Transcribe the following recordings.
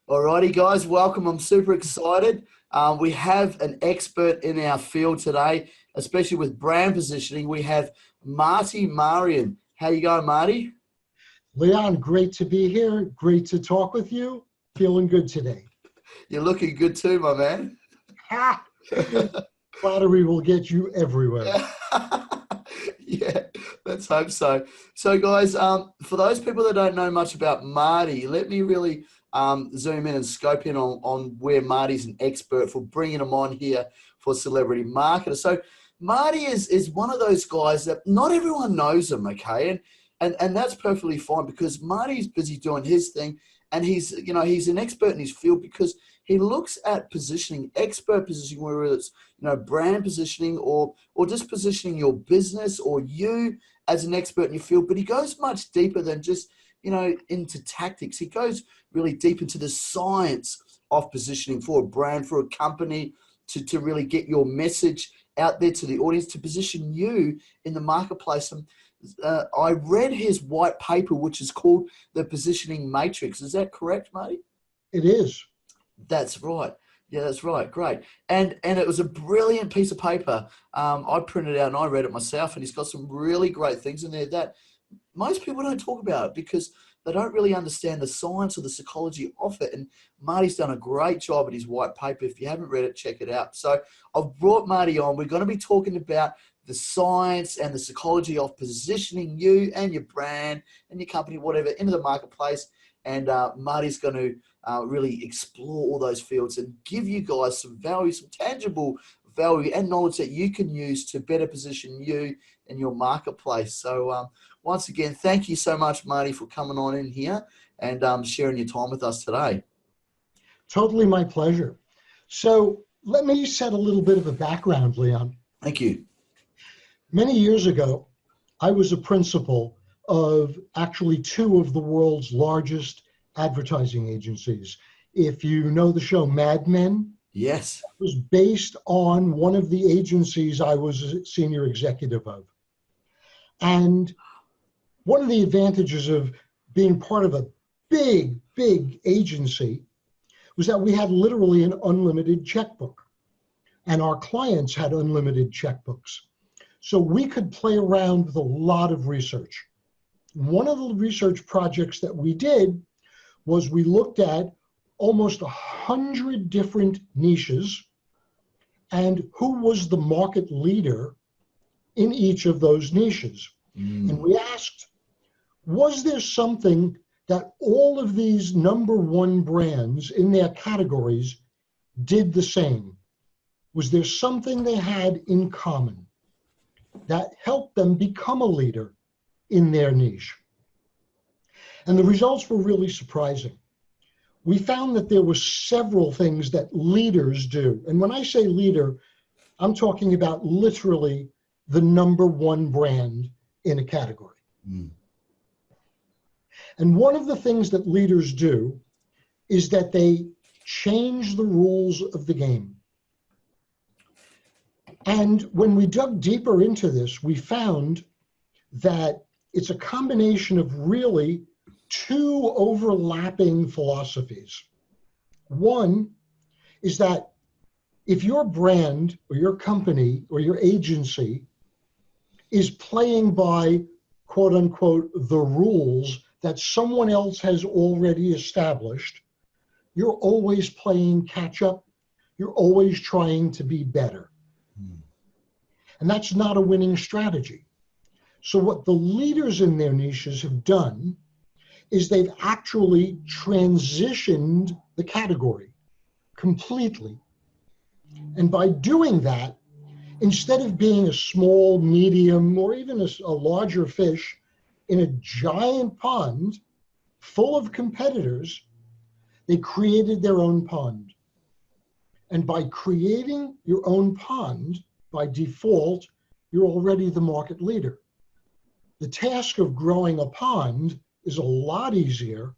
Alrighty, guys, welcome. I'm super excited. We have an expert in our field today, especially with brand positioning. We have Marty Marion. How you going, Marty? Leon, great to be here. Great to talk with you. Feeling good today. You're looking good too, my man. Ha! Flattery will get you everywhere. Yeah, let's hope so. So, guys, for those people that don't know much about Marty, let me really zoom in and scope in on where Marty's an expert for bringing him on here for Celebrity Marketer. So, Marty is one of those guys that not everyone knows him, okay, and that's perfectly fine because Marty's busy doing his thing, and he's an expert in his field because he looks at positioning, expert positioning, whether it's brand positioning or just positioning your business or you as an expert in your field. But he goes much deeper than just into tactics. He goes really deep into the science of positioning for a brand, for a company, to really get your message out there to the audience, to position you in the marketplace. And I read his white paper, which is called the Positioning Matrix. Is that correct, Marty? It is. That's right. Yeah, that's right. Great. And it was a brilliant piece of paper. I printed it out and I read it myself, and he's got some really great things in there that most people don't talk about it because they don't really understand the science or the psychology of it. And Marty's done a great job at his white paper. If you haven't read it, check it out. So I've brought Marty on. We're going to be talking about the science and the psychology of positioning you and your brand and your company, whatever, into the marketplace. And Marty's going to really explore all those fields and give you guys some value, some tangible value and knowledge that you can use to better position you in your marketplace. So once again, thank you so much, Marty, for coming on in here and sharing your time with us today. Totally my pleasure. So let me set a little bit of a background, Leon. Thank you. Many years ago, I was a principal of actually two of the world's largest advertising agencies. If you know the show Mad Men, Yes. it was based on one of the agencies I was a senior executive of. And one of the advantages of being part of a big, big agency was that we had literally an unlimited checkbook, and our clients had unlimited checkbooks. So we could play around with a lot of research. One of the research projects that we did was we looked at almost 100 different niches and who was the market leader in each of those niches. And we asked, was there something that all of these number one brands in their categories did the same? Was there something they had in common that helped them become a leader in their niche? And the results were really surprising. We found that there were several things that leaders do. And when I say leader, I'm talking about literally the number one brand in a category. And one of the things that leaders do is that they change the rules of the game. And when we dug deeper into this, we found that it's a combination of really two overlapping philosophies. One is that if your brand or your company or your agency is playing by quote unquote the rules that someone else has already established, you're always playing catch up. You're always trying to be better. And that's not a winning strategy. So what the leaders in their niches have done is they've actually transitioned the category completely. And by doing that, instead of being a small, medium, or even a larger fish in a giant pond full of competitors, they created their own pond. And by creating your own pond, by default, you're already the market leader. The task of growing a pond is a lot easier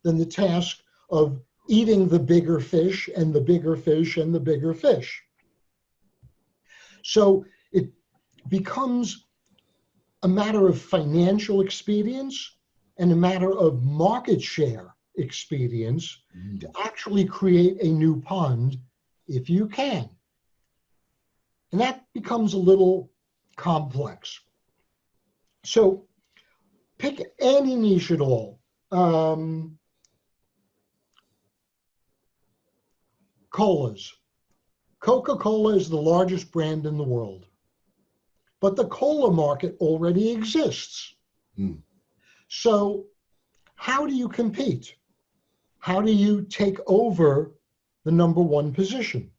than the task of eating the bigger fish and the bigger fish and the bigger fish. So it becomes a matter of financial expedience and a matter of market share expedients to actually create a new pond if you can. And that becomes a little complex. So pick any niche at all. Colas. Coca-Cola is the largest brand in the world. But the cola market already exists. So how do you compete? How do you take over the number one position?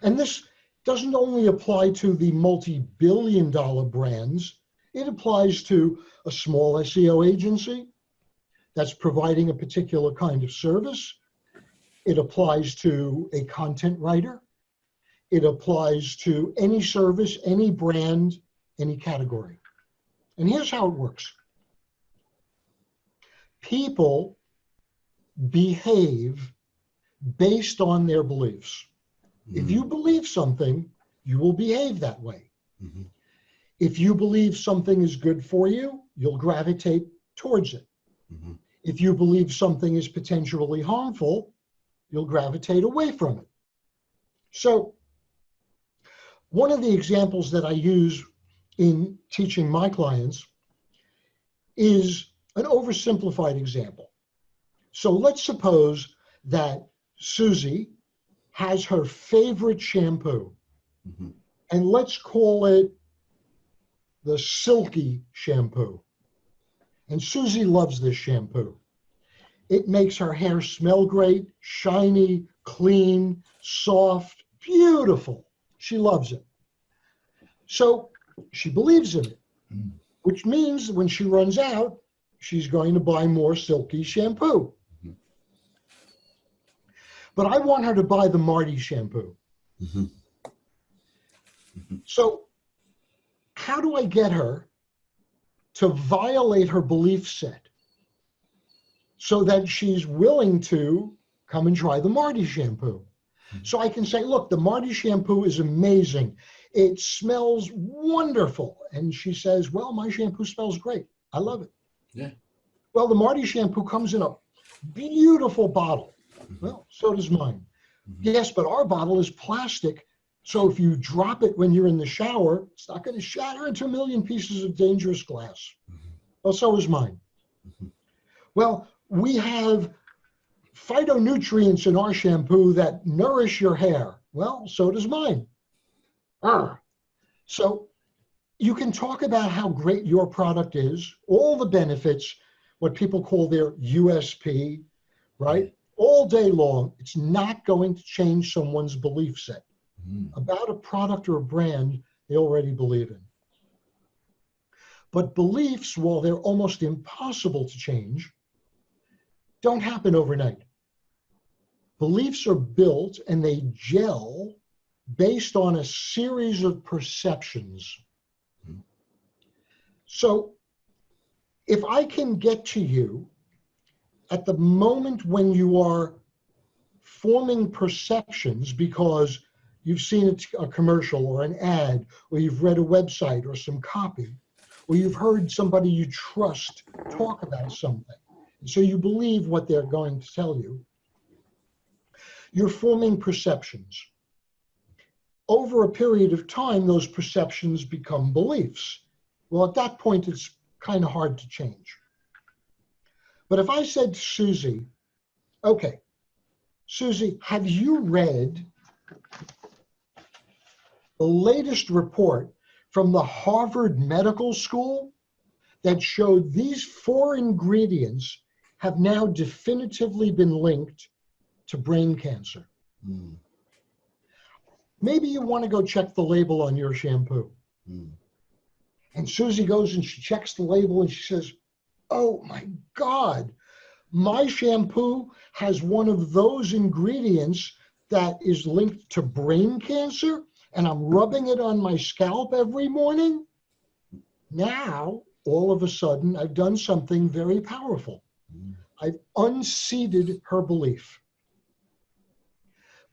And this doesn't only apply to the multi-billion-dollar brands. It applies to a small SEO agency that's providing a particular kind of service. It applies to a content writer. It applies to any service, any brand, any category. And here's how it works. People behave based on their beliefs. If you believe something, you will behave that way. If you believe something is good for you, you'll gravitate towards it. If you believe something is potentially harmful, you'll gravitate away from it. So one of the examples that I use in teaching my clients is an oversimplified example. So let's suppose that Susie has her favorite shampoo, and let's call it the Silky shampoo. And Susie loves this shampoo. It makes her hair smell great, shiny, clean, soft, beautiful. She loves it. So she believes in it, which means when she runs out, she's going to buy more Silky shampoo. But I want her to buy the Marty shampoo. So how do I get her to violate her belief set so that she's willing to come and try the Marty shampoo? So I can say, look, the Marty shampoo is amazing. It smells wonderful. And she says, well, my shampoo smells great. I love it. Yeah. Well, the Marty shampoo comes in a beautiful bottle. Well, so does mine. Yes, but our bottle is plastic. So if you drop it when you're in the shower, it's not going to shatter into a million pieces of dangerous glass. Well, so is mine. Well, we have phytonutrients in our shampoo that nourish your hair. Well, so does mine. So you can talk about how great your product is, all the benefits, what people call their USP, right? All day long. It's not going to change someone's belief set about a product or a brand they already believe in. But beliefs, while they're almost impossible to change, don't happen overnight. Beliefs are built and they gel based on a series of perceptions. So if I can get to you at the moment when you are forming perceptions because you've seen a commercial or an ad, or you've read a website or some copy, or you've heard somebody you trust talk about something, and so you believe what they're going to tell you, you're forming perceptions. Over a period of time, those perceptions become beliefs. Well, at that point, it's kind of hard to change. But if I said to Susie, okay, Susie, have you read the latest report from the Harvard Medical School that showed these 4 ingredients have now definitively been linked to brain cancer? Maybe you want to go check the label on your shampoo. And Susie goes and she checks the label and she says, oh my God, my shampoo has one of those ingredients that is linked to brain cancer, and I'm rubbing it on my scalp every morning. Now, all of a sudden, I've done something very powerful. I've unseated her belief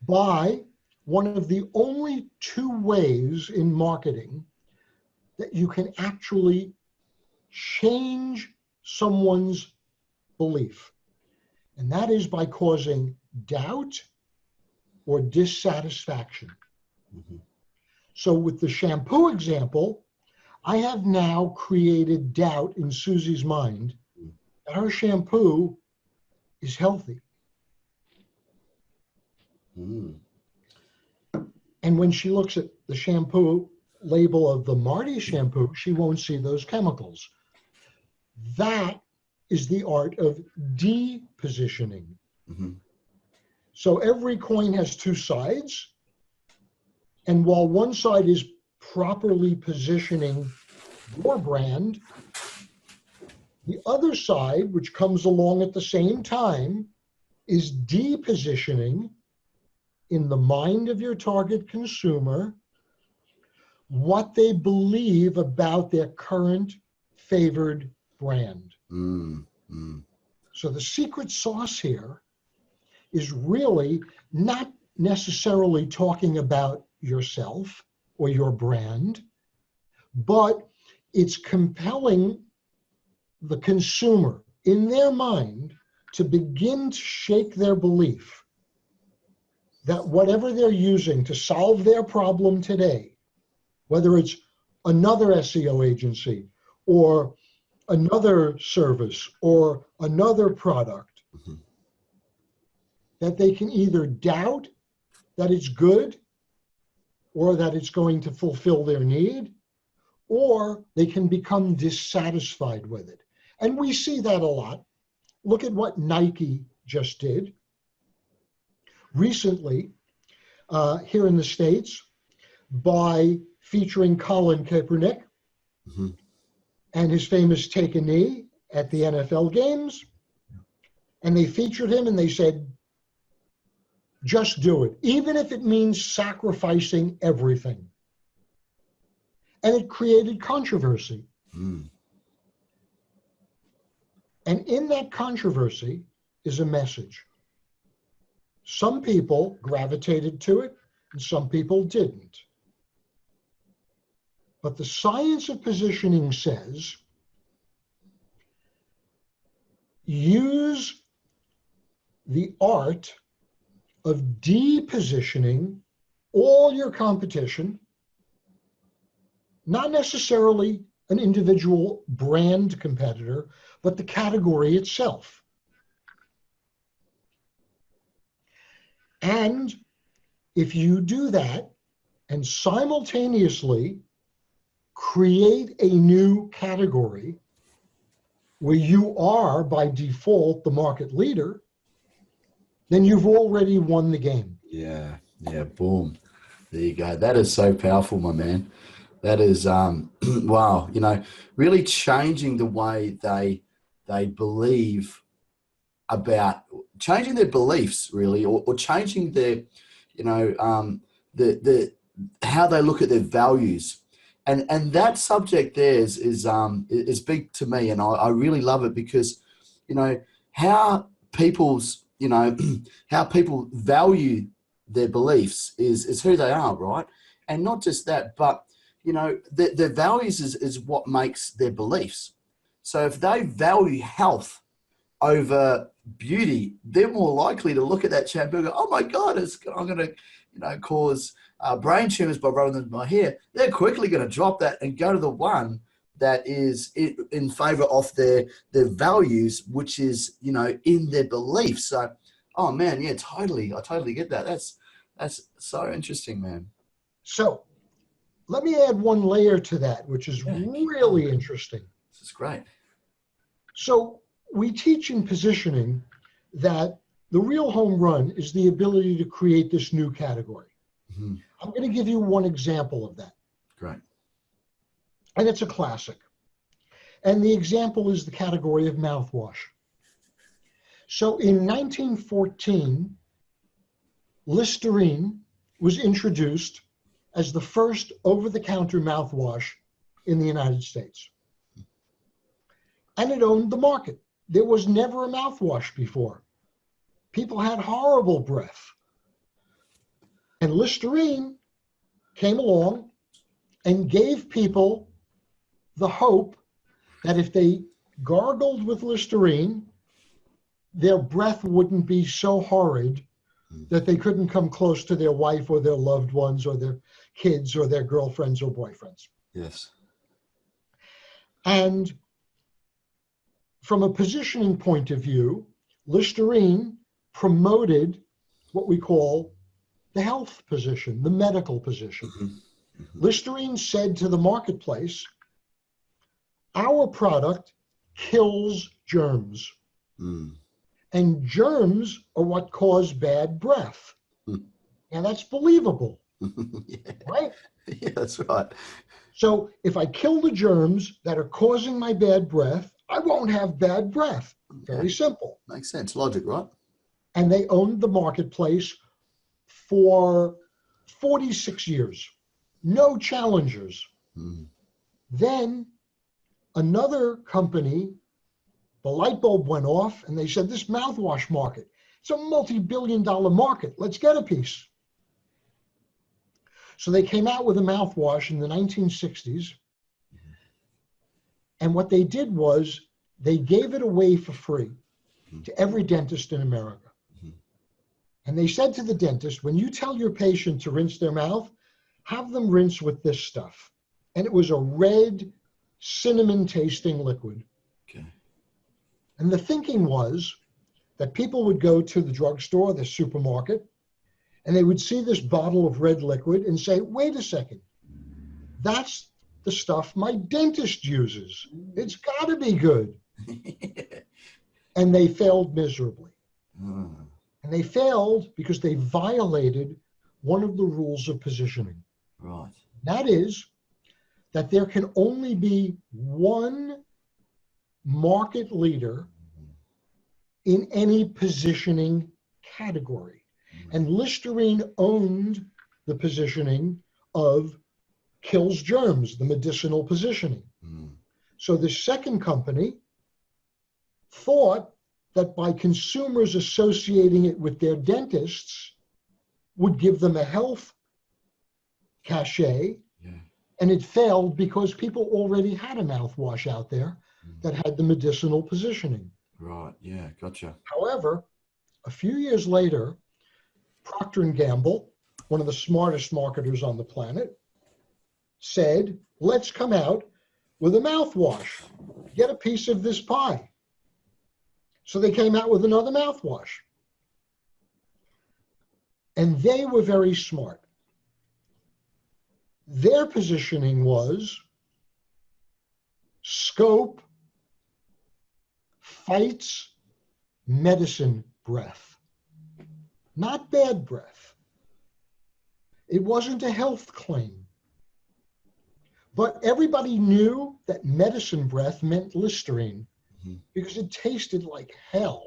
by one of the only 2 ways in marketing that you can actually change someone's belief. And that is by causing doubt or dissatisfaction. Mm-hmm. So with the shampoo example, I have now created doubt in Susie's mind that her shampoo is healthy. Mm. And when she looks at the shampoo label of the Marty shampoo, she won't see those chemicals. That is the art of depositioning. Mm-hmm. So every coin has two sides. And while one side is properly positioning your brand, the other side, which comes along at the same time, is depositioning in the mind of your target consumer what they believe about their current favored brand. Mm. Mm. So the secret sauce here is really not necessarily talking about yourself or your brand, but it's compelling the consumer in their mind to begin to shake their belief that whatever they're using to solve their problem today, whether it's another SEO agency or another service or another product, Mm-hmm. that they can either doubt that it's good or that it's going to fulfill their need, or they can become dissatisfied with it. And we see that a lot. Look at what Nike just did recently here in the States by featuring Colin Kaepernick Mm-hmm. and his famous take a knee at the NFL games. And they featured him and they said, just do it, even if it means sacrificing everything. And it created controversy. Mm. And in that controversy is a message. Some people gravitated to it and some people didn't. But the science of positioning says use the art of depositioning all your competition, not necessarily an individual brand competitor, but the category itself. And if you do that and simultaneously create a new category where you are by default the market leader, then you've already won the game. Yeah. Yeah. Boom. There you go. That is so powerful, my man. That is, wow, really changing the way they believe about changing their beliefs, really, or changing their, the how they look at their values, and that subject there is big to me, and I really love it because, how people's, how people value their beliefs is who they are, right? And not just that, but their values is what makes their beliefs. So if they value health over beauty, they're more likely to look at that shampoo and go, oh my God, I'm going to, cause brain tumors by rubbing them in my hair. They're quickly going to drop that and go to the one that is in favor of their values, which is, in their beliefs. So, oh man, yeah, totally. I totally get that. That's so interesting, man. So let me add one layer to that, which is really interesting. This is great. So we teach in positioning that the real home run is the ability to create this new category. Mm-hmm. I'm going to give you one example of that. Great. And it's a classic. And the example is the category of mouthwash. So in 1914, Listerine was introduced as the first over-the-counter mouthwash in the United States. And it owned the market. There was never a mouthwash before. People had horrible breath. And Listerine came along and gave people the hope that if they gargled with Listerine their breath wouldn't be so horrid that they couldn't come close to their wife or their loved ones or their kids or their girlfriends or boyfriends. Yes. And from a positioning point of view, Listerine promoted what we call the health position, the medical position. Listerine said to the marketplace, our product kills germs. And germs are what cause bad breath. And that's believable, right? Yeah, that's right. So if I kill the germs that are causing my bad breath, I won't have bad breath. Very simple. Makes sense. Logic, right? And they owned the marketplace for 46 years. No challengers. Then another company, the light bulb went off and they said, this mouthwash market, it's a multi-billion-dollar market. Let's get a piece. So they came out with a mouthwash in the 1960s. And what they did was they gave it away for free to every dentist in America. And they said to the dentist, when you tell your patient to rinse their mouth, have them rinse with this stuff. And it was a red cinnamon tasting liquid. Okay. And the thinking was that people would go to the drugstore, the supermarket, and they would see this bottle of red liquid and say, wait a second, that's the stuff my dentist uses. It's got to be good. And they failed miserably. And they failed because they violated one of the rules of positioning. Right. That is that there can only be one market leader in any positioning category. And Listerine owned the positioning of kills germs, the medicinal positioning. So the second company thought that by consumers associating it with their dentists would give them a health cachet, and it failed because people already had a mouthwash out there that had the medicinal positioning. Right, yeah, gotcha. However, a few years later, Procter & Gamble, one of the smartest marketers on the planet, said, let's come out with a mouthwash. Get a piece of this pie. So they came out with another mouthwash. And they were very smart. Their positioning was scope fights medicine breath, not bad breath. It wasn't a health claim. But everybody knew that medicine breath meant Listerine because it tasted like hell.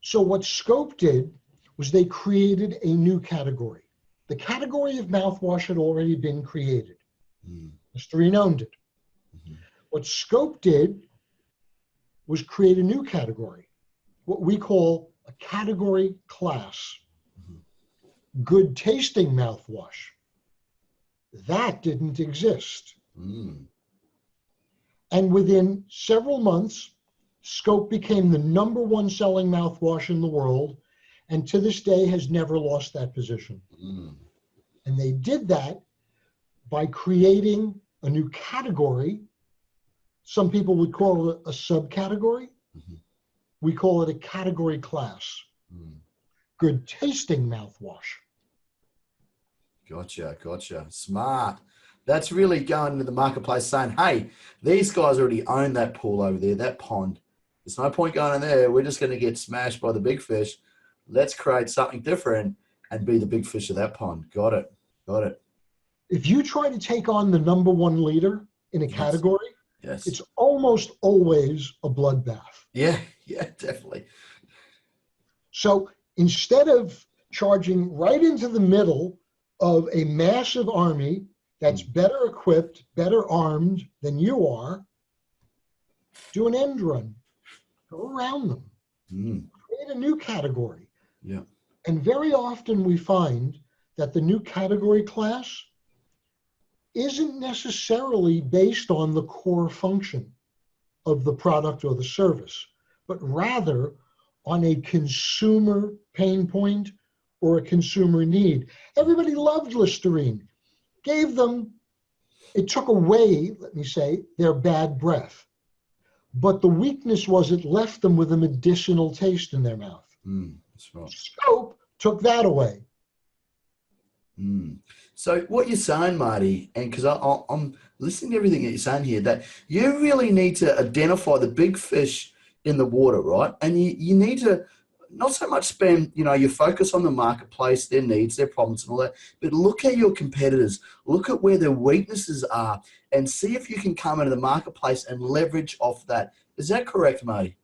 So what Scope did was they created a new category. The category of mouthwash had already been created. Listerine owned it. What Scope did was create a new category, what we call a category class. Good tasting mouthwash. That didn't exist. And within several months, Scope became the #1 selling mouthwash in the world, and to this day has never lost that position. And they did that by creating a new category. Some people would call it a subcategory. We call it a category class. Good tasting mouthwash. Gotcha. Smart. That's really going into the marketplace saying, hey, these guys already own that pool over there, that pond. There's no point going in there. We're just going to get smashed by the big fish. Let's create something different and be the big fish of that pond. Got it. If you try to take on the #1 leader in a category, it's almost always a bloodbath. Yeah, definitely. So instead of charging right into the middle of a massive army that's better equipped, better armed than you are, do an end run. Go around them. Create a new category. Yeah. And very often we find that the new category class isn't necessarily based on the core function of the product or the service, but rather on a consumer pain point or a consumer need. Everybody loved Listerine. It took away, let me say, their bad breath. But the weakness was it left them with a medicinal taste in their mouth. That's right. Soap took that away. So what you're saying, Marty, and because I'm listening to everything that you're saying here, that you really need to identify the big fish in the water, right? And you need to not so much spend, your focus on the marketplace, their needs, their problems and all that, but look at your competitors, look at where their weaknesses are and see if you can come into the marketplace and leverage off that. Is that correct, Marty?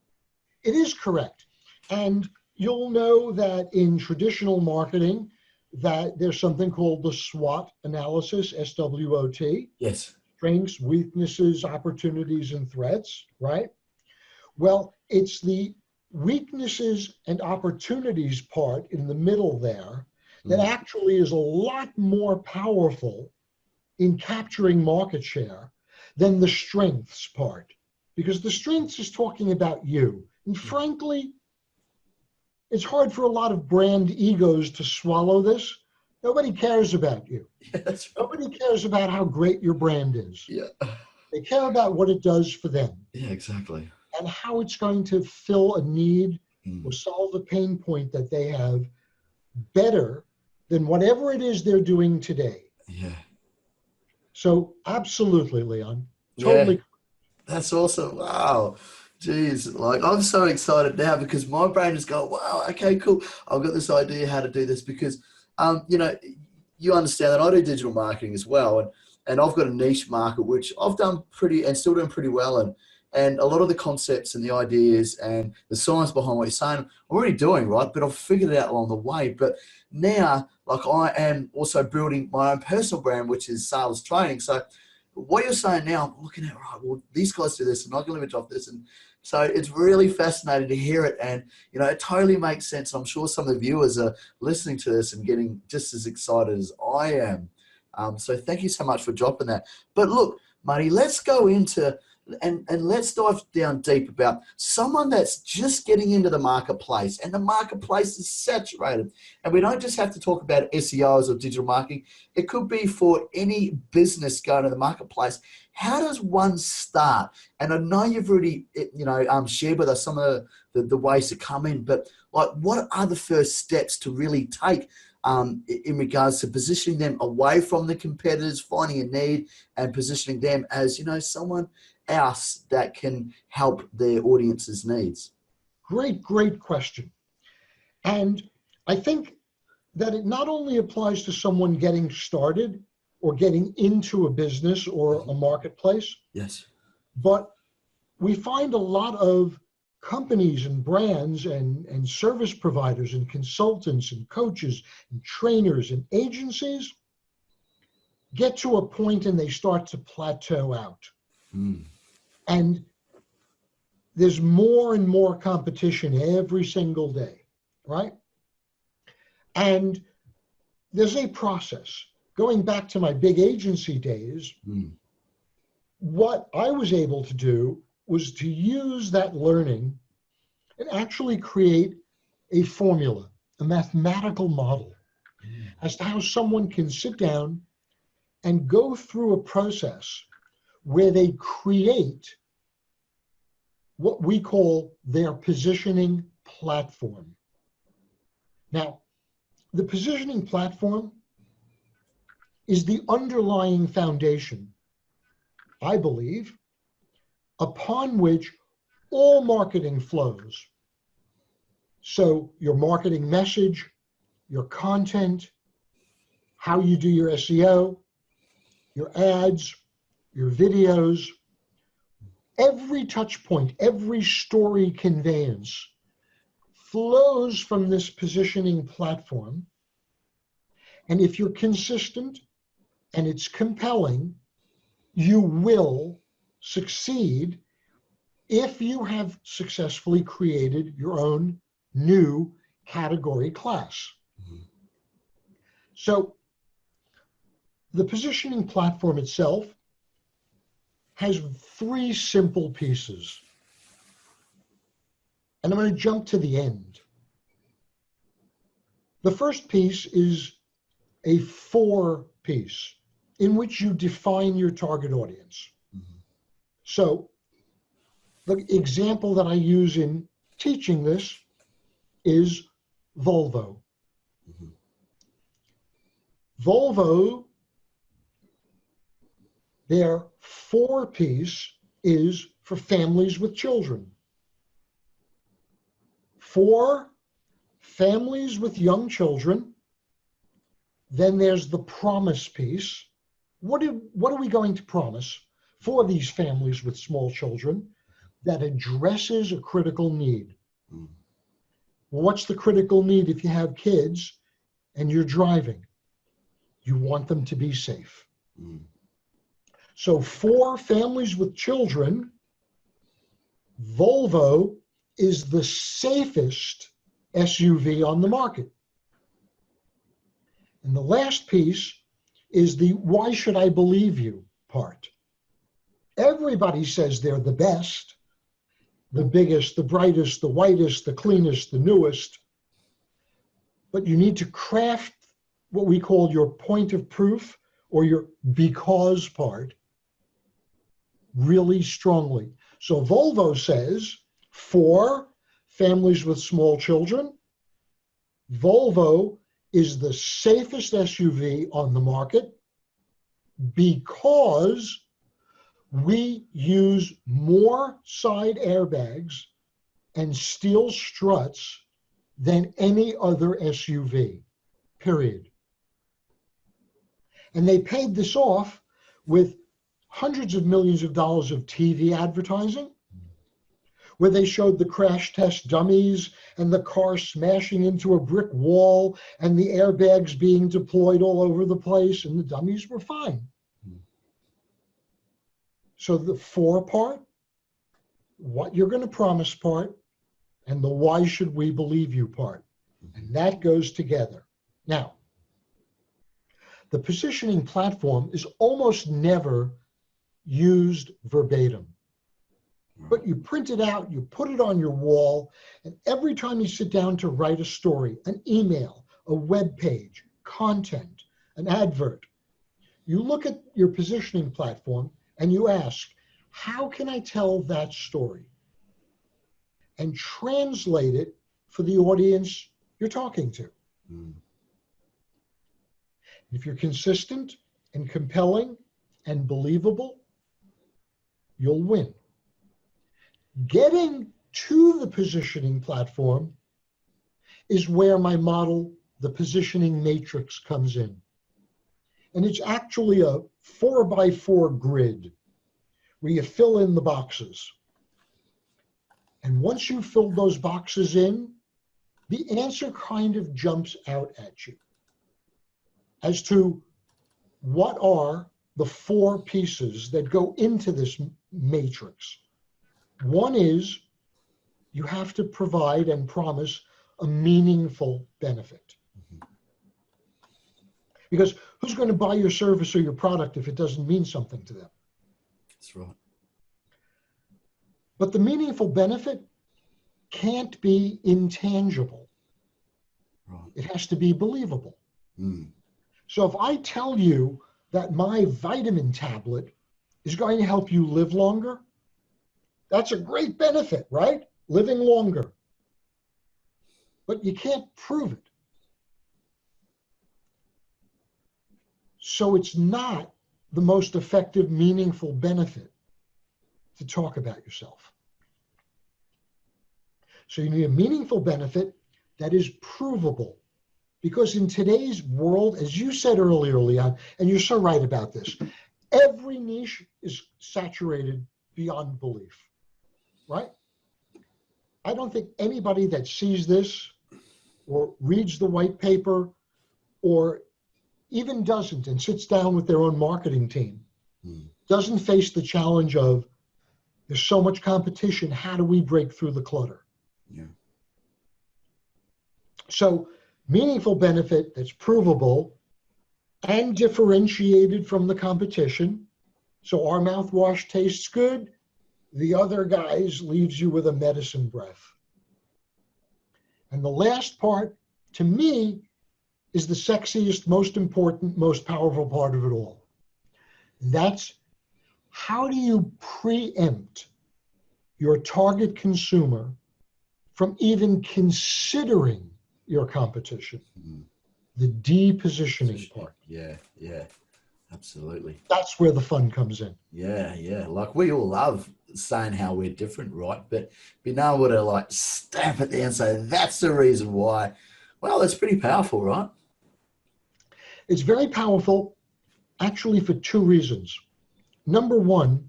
It is correct. And you'll know that in traditional marketing, that there's something called the SWOT analysis, SWOT. Yes. Strengths, weaknesses, opportunities, and threats, right? Well, it's the weaknesses and opportunities part in the middle there that actually is a lot more powerful in capturing market share than the strengths part. Because the strengths is talking about you. And frankly, it's hard for a lot of brand egos to swallow this. Nobody cares about you. Yeah, that's right. Nobody cares about how great your brand is. Yeah. They care about what it does for them. Yeah, exactly. And how it's going to fill a need or solve a pain point that they have better than whatever it is they're doing today. Yeah. So absolutely, Leon. Totally. Yeah. That's awesome. Wow. Jeez, like I'm so excited now because my brain is going, wow, okay, cool. I've got this idea how to do this because, you understand that I do digital marketing as well. And I've got a niche market, which I've done still doing pretty well. And a lot of the concepts and the ideas and the science behind what you're saying, I'm already doing, right? But I've figured it out along the way. But now, like I am also building my own personal brand, which is sales training. So what you're saying now, I'm looking at, right, well, these guys do this and I can leverage off this. And so it's really fascinating to hear it. And, it totally makes sense. I'm sure some of the viewers are listening to this and getting just as excited as I am. So thank you so much for dropping that. But look, Marty, let's go into and let's dive down deep about someone that's just getting into the marketplace and the marketplace is saturated. And we don't just have to talk about SEOs or digital marketing. It could be for any business going to the marketplace. How does one start? And I know you've already, shared with us some of the ways to come in, but like, what are the first steps to really take in regards to positioning them away from the competitors, finding a need and positioning them as, someone else that can help their audience's needs? Great question. And I think that it not only applies to someone getting started or getting into a business or a marketplace. Yes. But we find a lot of companies and brands and service providers and consultants and coaches and trainers and agencies get to a point and they start to plateau out. And there's more and more competition every single day, right? And there's a process. Going back to my big agency days, what I was able to do was to use that learning and actually create a formula, a mathematical model as to how someone can sit down and go through a process where they create what we call their positioning platform. Now, the positioning platform is the underlying foundation, I believe, upon which all marketing flows. So your marketing message, your content, how you do your SEO, your ads, your videos, every touch point, every story conveyance flows from this positioning platform. And if you're consistent and it's compelling, you will succeed if you have successfully created your own new category class. So the positioning platform itself has three simple pieces. And I'm going to jump to the end. The first piece is a 4 piece in which you define your target audience. Mm-hmm. So the example that I use in teaching this is Volvo. Mm-hmm. Volvo, their 4 piece is for families with children. For families with young children, then there's the promise piece. What are we going to promise for these families with small children that addresses a critical need? Mm. What's the critical need if you have kids and you're driving? You want them to be safe. Mm. So for families with children, Volvo is the safest SUV on the market. And the last piece is the why should I believe you part. Everybody says they're the best, the biggest, the brightest, the whitest, the cleanest, the newest. But you need to craft what we call your point of proof or your because part really strongly. So Volvo says for families with small children, Volvo is the safest SUV on the market because we use more side airbags and steel struts than any other SUV, period. And they paid this off with hundreds of millions of dollars of TV advertising, where they showed the crash test dummies and the car smashing into a brick wall and the airbags being deployed all over the place, and the dummies were fine. So the for part, what you're going to promise part, and the why should we believe you part. And that goes together. Now, the positioning platform is almost never used verbatim. But you print it out, you put it on your wall, and every time you sit down to write a story, an email, a web page, content, an advert, you look at your positioning platform and you ask, how can I tell that story? And translate it for the audience you're talking to. Mm. If you're consistent and compelling and believable, you'll win. Getting to the positioning platform is where my model, the positioning matrix, comes in. And it's actually a 4x4 grid where you fill in the boxes. And once you've filled those boxes in, the answer kind of jumps out at you as to what are the 4 pieces that go into this matrix. One is you have to provide and promise a meaningful benefit. Mm-hmm. Because who's going to buy your service or your product if it doesn't mean something to them? That's right. But the meaningful benefit can't be intangible. Right. It has to be believable. Mm. So if I tell you that my vitamin tablet is going to help you live longer, that's a great benefit, right? Living longer. But you can't prove it. So it's not the most effective, meaningful benefit to talk about yourself. So you need a meaningful benefit that is provable. Because in today's world, as you said earlier, Leon, and you're so right about this, every niche is saturated beyond belief, right? I don't think anybody that sees this or reads the white paper or even doesn't and sits down with their own marketing team doesn't face the challenge of there's so much competition, how do we break through the clutter? Yeah. So meaningful benefit that's provable and differentiated from the competition. So our mouthwash tastes good. The other guy's leaves you with a medicine breath. And the last part, to me, is the sexiest, most important, most powerful part of it all. And that's, how do you preempt your target consumer from even considering your competition? The depositioning part. Yeah, absolutely. That's where the fun comes in. Yeah. Like, we all love saying how we're different, right? But being able to like stamp it there and say that's the reason why, well, that's pretty powerful, right? It's very powerful, actually, for two reasons. Number one,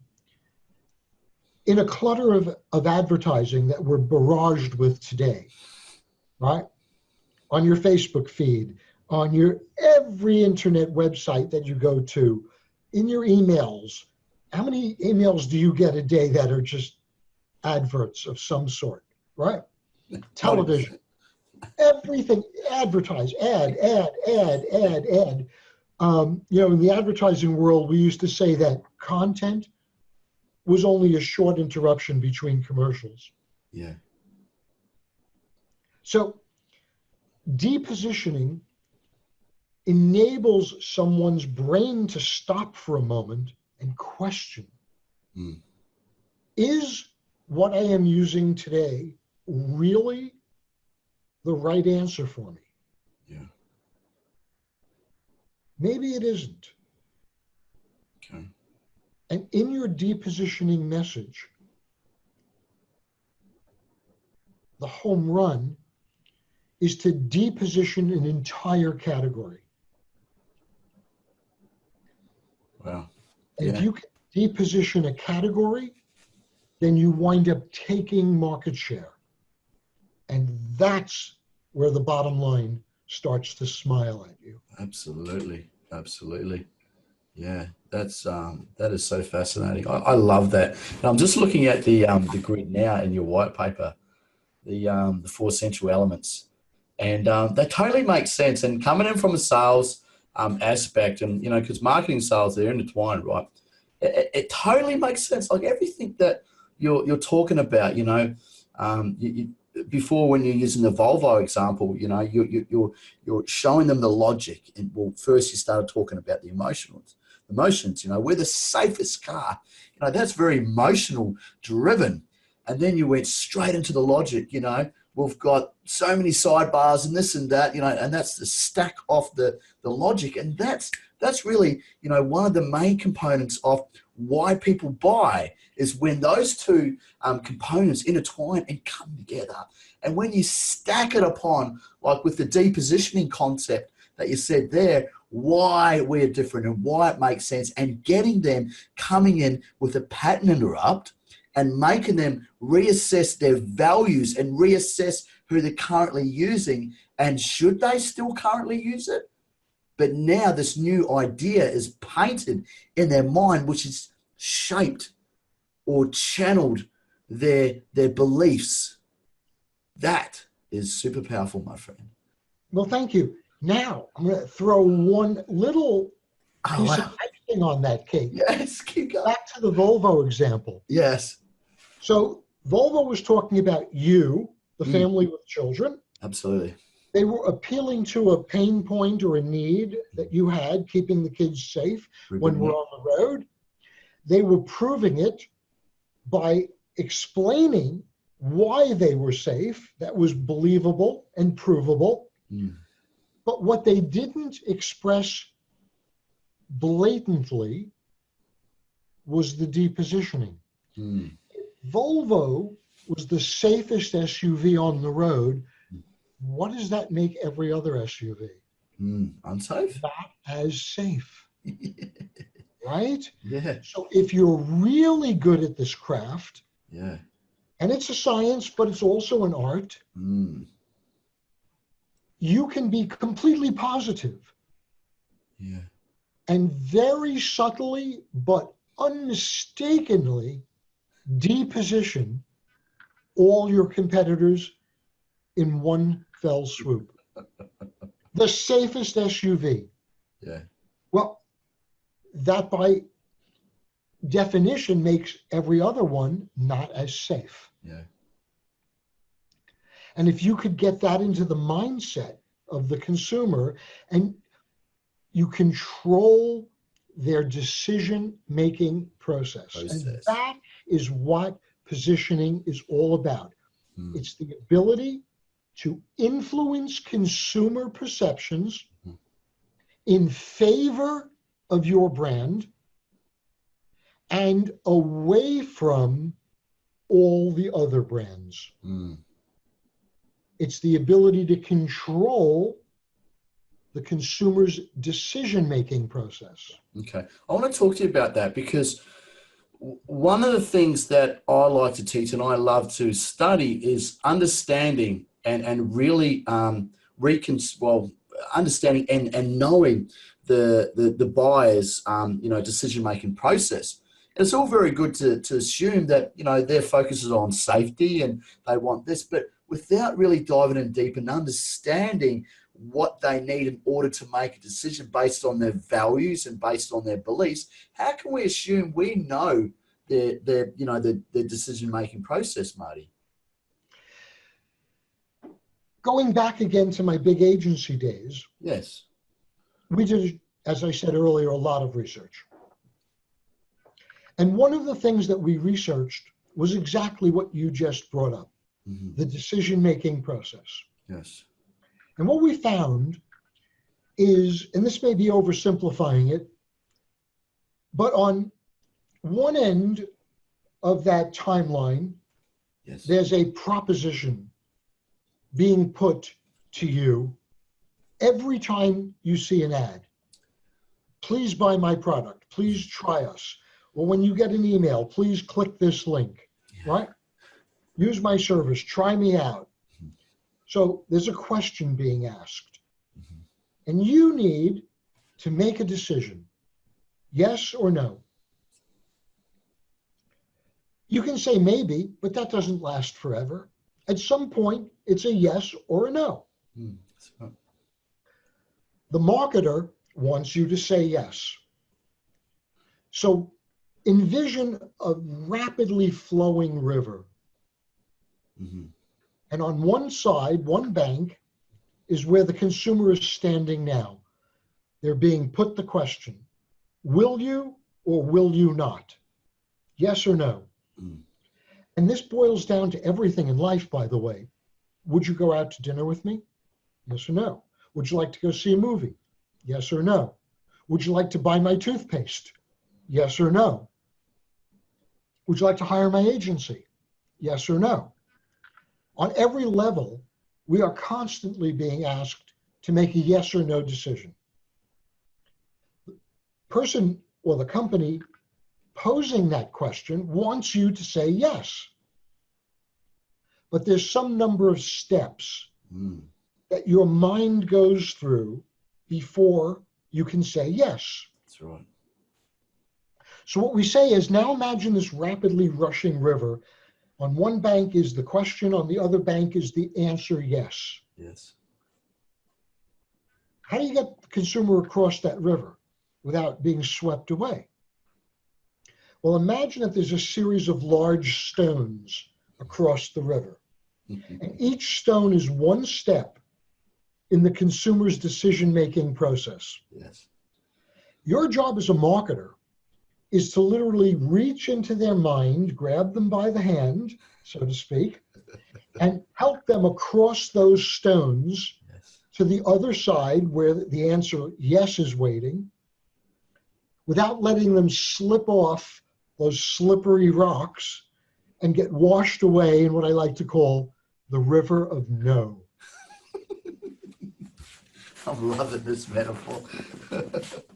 in a clutter of advertising that we're barraged with today, right? On your Facebook feed, on your every internet website that you go to, in your emails. How many emails do you get a day that are just adverts of some sort, right? Television, everything, advertise, ad. In the advertising world, we used to say that content was only a short interruption between commercials. Yeah. So depositioning enables someone's brain to stop for a moment and question, is what I am using today really the right answer for me? Yeah. Maybe it isn't. Okay. And in your depositioning message, the home run is to deposition an entire category. Wow. And if you can deposition a category, then you wind up taking market share. And that's where the bottom line starts to smile at you. Absolutely. Yeah, that is so fascinating. I love that. And I'm just looking at the grid now in your white paper, the four central elements, and they totally make sense. And coming in from a sales aspect, and because marketing and sales, they're intertwined, right? It totally makes sense. Like everything that you're talking about, before, when you're using the Volvo example, you're showing them the logic. And well, first you started talking about the emotions. We're the safest car. That's very emotional driven. And then you went straight into the logic. We've got so many sidebars and this and that, and that's the stack off the logic. And that's really, one of the main components of why people buy, is when those two components intertwine and come together. And when you stack it upon, like with the depositioning concept that you said there, why we're different and why it makes sense, and getting them coming in with a pattern interrupt and making them reassess their values and reassess who they're currently using and should they still currently use it. But now this new idea is painted in their mind, which is shaped or channeled their beliefs. That is super powerful, my friend. Well, thank you. Now, I'm going to throw one little piece of icing on that cake. Yes, keep going. Back to the Volvo example. Yes. So Volvo was talking about you, the family with children. Absolutely. They were appealing to a pain point or a need that you had, keeping the kids safe when we're on the road. They were proving it by explaining why they were safe. That was believable and provable. But what they didn't express blatantly was the depositioning. Volvo was the safest SUV on the road. What does that make every other SUV? Unsafe? Not as safe. Right? Yeah. So if you're really good at this craft, yeah, and it's a science, but it's also an art, you can be completely positive. Yeah. And very subtly, but unmistakably deposition all your competitors in one fell swoop. The safest SUV. Yeah. Well, that by definition makes every other one not as safe. Yeah. And if you could get that into the mindset of the consumer and you control their decision-making process. And that is what positioning is all about. It's the ability to influence consumer perceptions in favor of your brand and away from all the other brands. It's the ability to control the consumer's decision-making process. Okay. I want to talk to you about that because one of the things that I like to teach and I love to study is understanding and really understanding and knowing the buyer's decision-making process. And it's all very good to assume that their focus is on safety and they want this, but without really diving in deep and understanding what they need in order to make a decision based on their values and based on their beliefs, how can we assume we know their decision-making process, Marty? Going back again to my big agency days, yes, we did, as I said earlier, a lot of research. And one of the things that we researched was exactly what you just brought up, the decision-making process. Yes. And what we found is, and this may be oversimplifying it, but on one end of that timeline, there's a proposition being put to you every time you see an ad. Please buy my product. Please try us. Or when you get an email, please click this link, right? Use my service. Try me out. So there's a question being asked. And you need to make a decision, yes or no. You can say maybe, but that doesn't last forever. At some point, it's a yes or a no. The marketer wants you to say yes. So envision a rapidly flowing river. And on one side, one bank, is where the consumer is standing now. They're being put the question, will you or will you not? Yes or no? And this boils down to everything in life, by the way. Would you go out to dinner with me? Yes or no? Would you like to go see a movie? Yes or no? Would you like to buy my toothpaste? Yes or no? Would you like to hire my agency? Yes or no? On every level, we are constantly being asked to make a yes or no decision. The person or the company posing that question wants you to say yes. But there's some number of steps that your mind goes through before you can say yes. That's right. So what we say is, now imagine this rapidly rushing river. On one bank is the question, on the other bank is the answer, yes. Yes. How do you get the consumer across that river without being swept away? Well, imagine that there's a series of large stones across the river. And each stone is one step in the consumer's decision-making process. Yes. Your job as a marketer is to literally reach into their mind, grab them by the hand, so to speak, and help them across those stones to the other side where the answer yes is waiting, without letting them slip off those slippery rocks and get washed away in what I like to call the river of no. I'm loving this metaphor.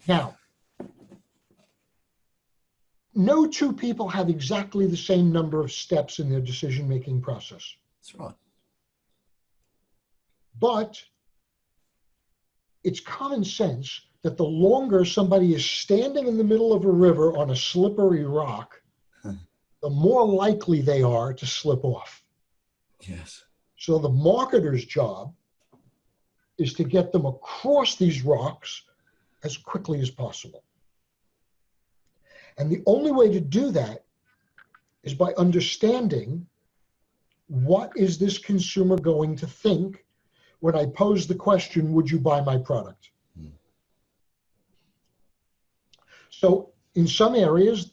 Now, no two people have exactly the same number of steps in their decision-making process. That's right. But it's common sense that the longer somebody is standing in the middle of a river on a slippery rock, the more likely they are to slip off. Yes. So the marketer's job is to get them across these rocks as quickly as possible. And the only way to do that is by understanding what is this consumer going to think when I pose the question, would you buy my product? So in some areas,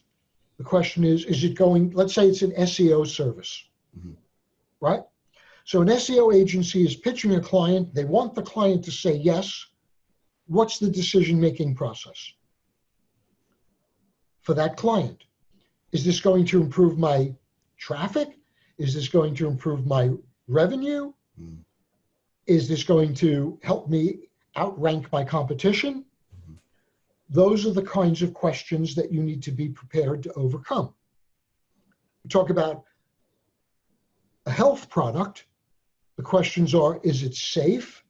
the question is it going, let's say it's an SEO service, right? So an SEO agency is pitching a client. They want the client to say yes. What's the decision-making process for that client? Is this going to improve my traffic? Is this going to improve my revenue? Is this going to help me outrank my competition? Those are the kinds of questions that you need to be prepared to overcome. We talk about a health product. The questions are, is it safe?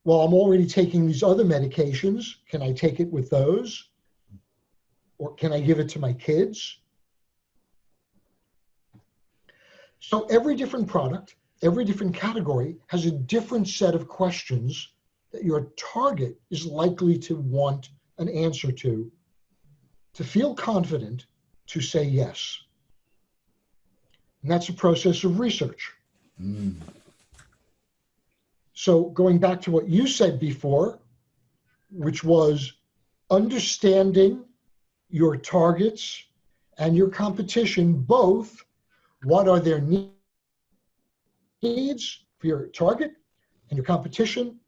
Well, I'm already taking these other medications. Can I take it with those? Or can I give it to my kids? So every different product, every different category has a different set of questions that your target is likely to want an answer to feel confident to say yes. And that's a process of research. So going back to what you said before, which was understanding your targets and your competition, both what are their needs for your target and your competition,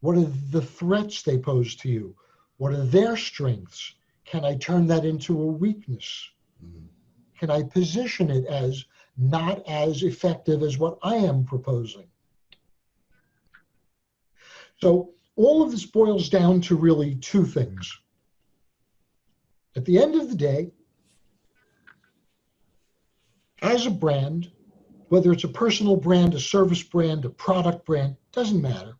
what are the threats they pose to you, what are their strengths, can I turn that into a weakness? Can I position it as not as effective as what I am proposing? So all of this boils down to really two things. At the end of the day, as a brand, whether it's a personal brand, a service brand, a product brand, doesn't matter.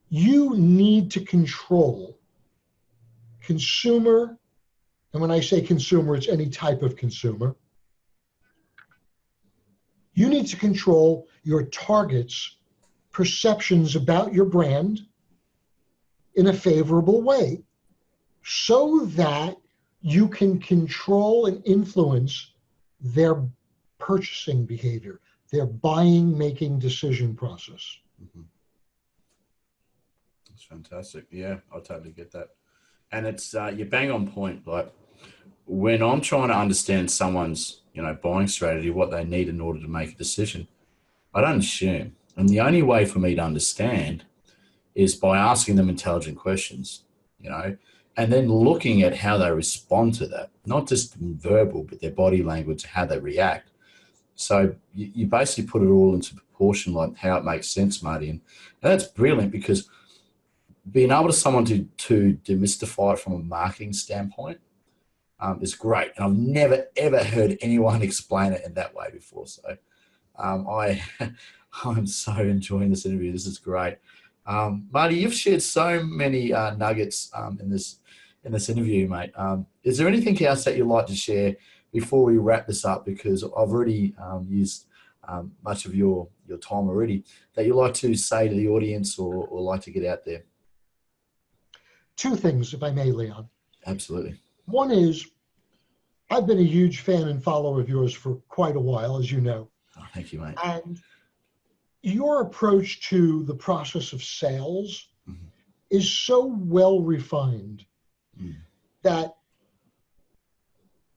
You need to control consumer, and when I say consumer, it's any type of consumer. You need to control your target's perceptions about your brand in a favorable way so that you can control and influence their purchasing behavior, their buying, making decision process. That's fantastic. Yeah, I totally get that. And it's, you bang on point. Like when I'm trying to understand someone's, buying strategy, what they need in order to make a decision, I don't assume. And the only way for me to understand is by asking them intelligent questions, and then looking at how they respond to that, not just verbal, but their body language, how they react. So you basically put it all into proportion, like how it makes sense, Marty. And that's brilliant because being able to someone to demystify it from a marketing standpoint is great. And I've never, ever heard anyone explain it in that way before. So I'm so enjoying this interview. This is great. Marty, you've shared so many nuggets in this interview, mate. Is there anything else that you'd like to share before we wrap this up? Because I've already used much of your time already that you'd like to say to the audience or like to get out there. Two things, if I may, Leon. Absolutely. One is, I've been a huge fan and follower of yours for quite a while, as you know. Oh, thank you, mate. And your approach to the process of sales is so well refined that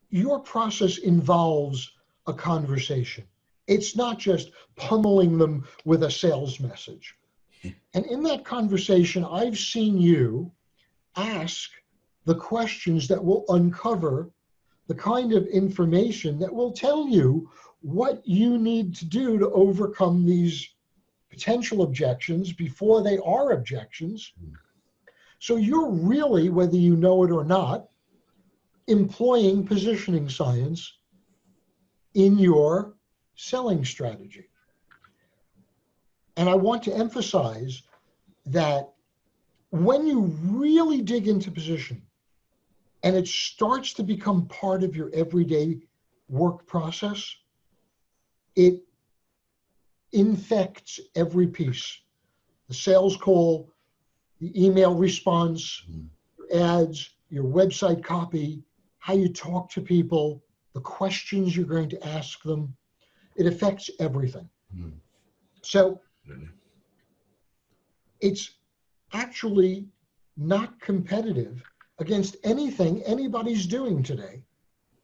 your process involves a conversation. It's not just pummeling them with a sales message. And in that conversation, I've seen you ask the questions that will uncover the kind of information that will tell you what you need to do to overcome these potential objections before they are objections. So you're really, whether you know it or not, employing positioning science in your selling strategy. And I want to emphasize that when you really dig into position and it starts to become part of your everyday work process, it infects every piece. The sales call, the email response, your ads, your website copy, how you talk to people, the questions you're going to ask them. It affects everything. So it's actually not competitive against anything anybody's doing today.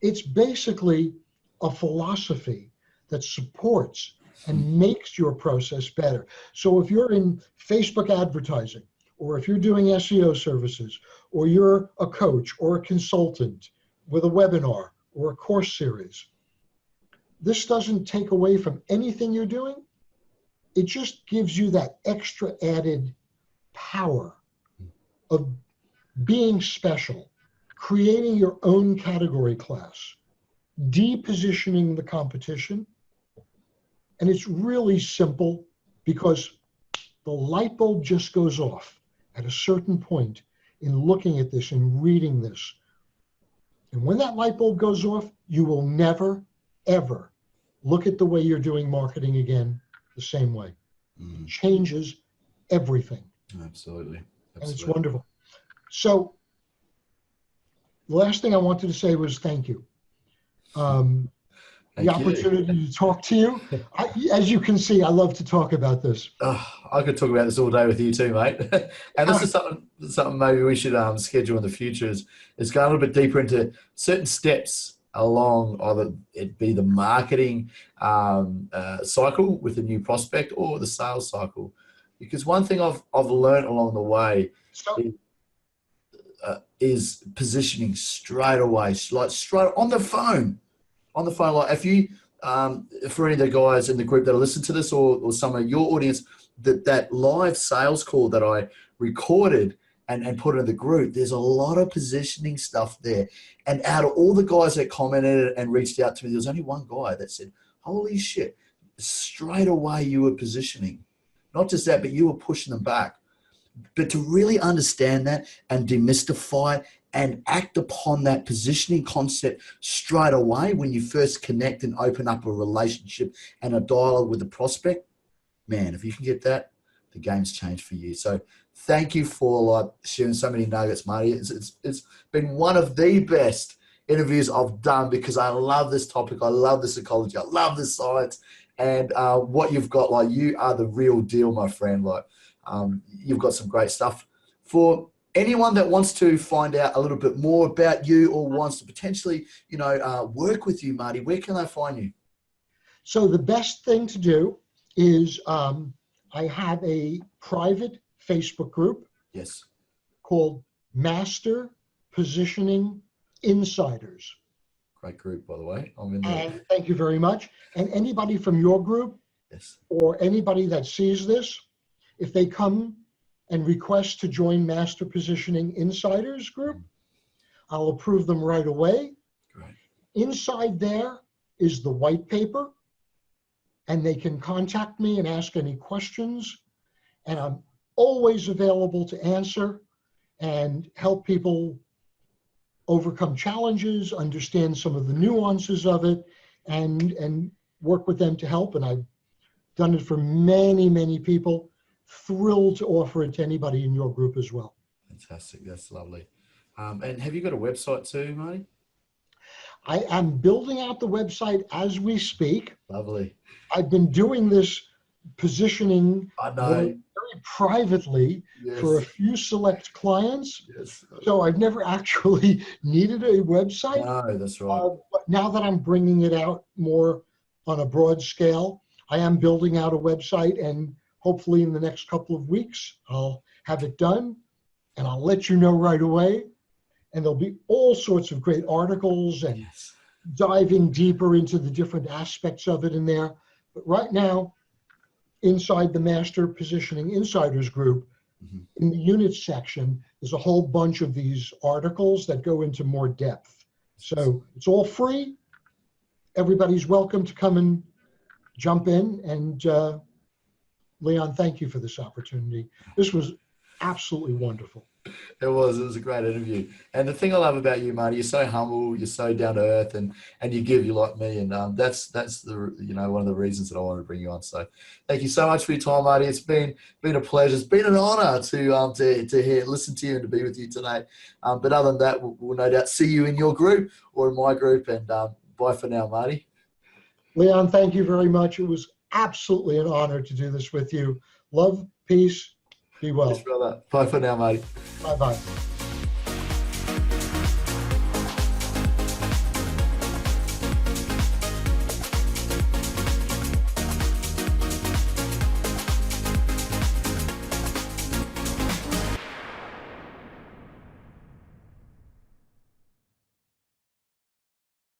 It's basically a philosophy that supports and makes your process better. So if you're in Facebook advertising, or if you're doing SEO services, or you're a coach or a consultant with a webinar or a course series, this doesn't take away from anything you're doing. It just gives you that extra added power of being special, creating your own category class, depositioning the competition. And it's really simple because the light bulb just goes off at a certain point in looking at this and reading this. And when that light bulb goes off, you will never, ever look at the way you're doing marketing again the same way. It changes everything. Absolutely. And it's wonderful. So the last thing I wanted to say was thank you. The opportunity to talk to you. As you can see, I love to talk about this. I could talk about this all day with you too, mate. And this is something maybe we should schedule in the future is going a little bit deeper into certain steps along either it be the marketing cycle with a new prospect or the sales cycle. Because one thing I've learned along the way is positioning straight away, like straight on the phone. Like if you, for any of the guys in the group that listen to this or some of your audience, that live sales call that I recorded and put in the group, there's a lot of positioning stuff there. And out of all the guys that commented and reached out to me, there was only one guy that said, holy shit, straight away you were positioning. Not just that, but you were pushing them back. But to really understand that and demystify and act upon that positioning concept straight away when you first connect and open up a relationship and a dialogue with the prospect, man, if you can get that, the game's changed for you. So thank you for sharing so many nuggets, Marty. It's been one of the best interviews I've done because I love this topic. I love this ecology. I love this science. And what you've got, you are the real deal, my friend. You've got some great stuff. For anyone that wants to find out a little bit more about you or wants to potentially, work with you, Marty, where can they find you? So the best thing to do is I have a private Facebook group. Yes. Called Master Positioning Insiders. Great group, by the way. I'm in there. And thank you very much. And anybody from your group, yes, or anybody that sees this, if they come and request to join Master Positioning Insiders group, I'll approve them right away. Great. Inside there is the white paper, and they can contact me and ask any questions. And I'm always available to answer and help people overcome challenges, understand some of the nuances of it, and work with them to help. And I've done it for many, many people. Thrilled to offer it to anybody in your group as well. Fantastic. That's lovely. And have you got a website too, Marty? I am building out the website as we speak. Lovely. I've been doing this positioning very privately for a few select clients. Yes. So I've never actually needed a website. No, that's right. But now that I'm bringing it out more on a broad scale, I am building out a website, and hopefully in the next couple of weeks, I'll have it done and I'll let you know right away. And there'll be all sorts of great articles and diving deeper into the different aspects of it in there. But right now, inside the Master Positioning Insiders group, in the units section, there's a whole bunch of these articles that go into more depth. So it's all free. Everybody's welcome to come and jump in. And Leon, thank you for this opportunity. This was absolutely wonderful. It was a great interview. And the thing I love about you, Marty, you're so humble, you're so down to earth, and you give, you like me, and that's the one of the reasons that I wanted to bring you on. So thank you so much for your time, Marty. It's been a pleasure. It's been an honor to hear, listen to you, and to be with you today. But other than that, we'll no doubt see you in your group or in my group. And bye for now, Marty. Leon, thank you very much. It was absolutely an honor to do this with you. Love, peace, be well. Peace, brother. Bye for now, Marty. Bye-bye.